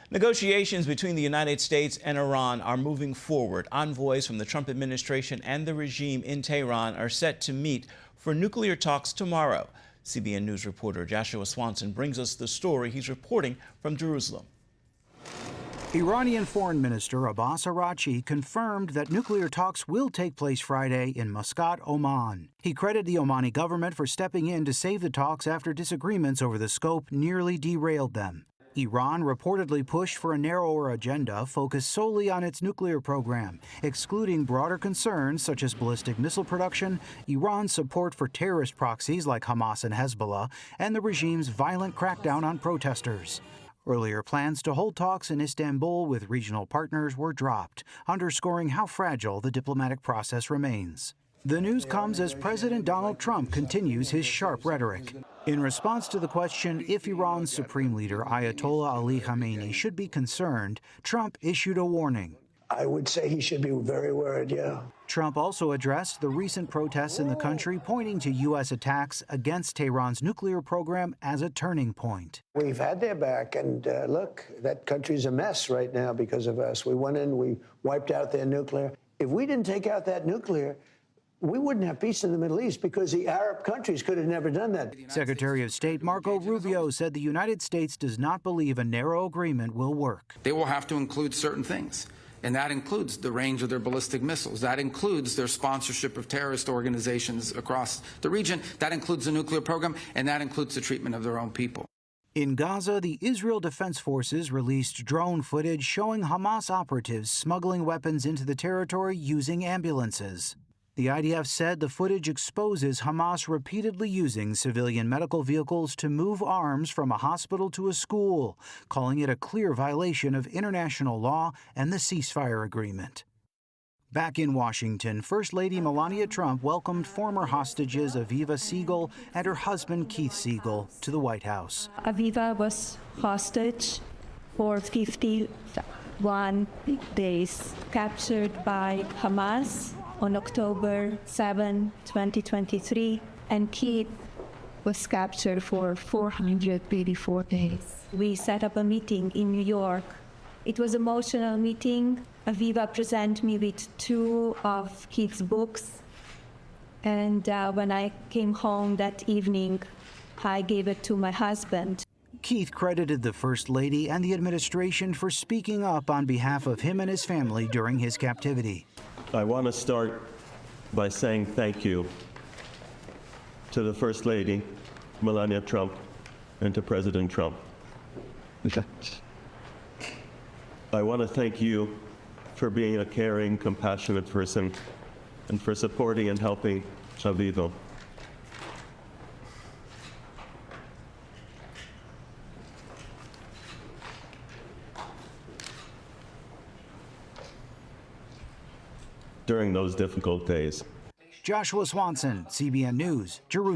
Negotiations between the United States and Iran are moving forward. Envoys from the Trump administration and the regime in Tehran are set to meet for nuclear talks tomorrow. CBN News reporter Joshua Swanson brings us the story. He's reporting from Jerusalem. Iranian Foreign Minister Abbas Araghchi confirmed that nuclear talks will take place Friday in Muscat, Oman. He credited the Omani government for stepping in to save the talks after disagreements over the scope nearly derailed them. Iran reportedly pushed for a narrower agenda focused solely on its nuclear program, excluding broader concerns such as ballistic missile production, Iran's support for terrorist proxies like Hamas and Hezbollah, and the regime's violent crackdown on protesters. Earlier plans to hold talks in Istanbul with regional partners were dropped, underscoring how fragile the diplomatic process remains. The news comes as President Donald Trump continues his sharp rhetoric. In response to the question if Iran's supreme leader Ayatollah Ali Khamenei should be concerned, Trump issued a warning. I would say he should be very worried, yeah. Trump also addressed the recent protests in the country, pointing to U.S. attacks against Tehran's nuclear program as a turning point. We've had their back, and look, that country's a mess right now because of us. We went in, we wiped out their nuclear. If we didn't take out that nuclear, we wouldn't have peace in the Middle East because the Arab countries could have never done that. Secretary of State Marco Rubio said the United States does not believe a narrow agreement will work. They will have to include certain things, and that includes the range of their ballistic missiles. That includes their sponsorship of terrorist organizations across the region. That includes the nuclear program, and that includes the treatment of their own people. In Gaza, the Israel Defense Forces released drone footage showing Hamas operatives smuggling weapons into the territory using ambulances. The IDF said the footage exposes Hamas repeatedly using civilian medical vehicles to move arms from a hospital to a school, calling it a clear violation of international law and the ceasefire agreement. Back in Washington, First Lady Melania Trump welcomed former hostages Aviva Siegel and her husband Keith Siegel to the White House. Aviva was hostage for 51 days, captured by Hamas on October 7, 2023, and Keith was captured for 484 days. We set up a meeting in New York. It was an emotional meeting. Aviva presented me with 2 of Keith's books, and when I came home that evening, I gave it to my husband. Keith credited the First Lady and the administration for speaking up on behalf of him and his family during his captivity. I want to start by saying thank you to the First Lady, Melania Trump, and to President Trump. I want to thank you for being a caring, compassionate person and for supporting and helping Aviva. During those difficult days. Joshua Swanson, CBN News, Jerusalem.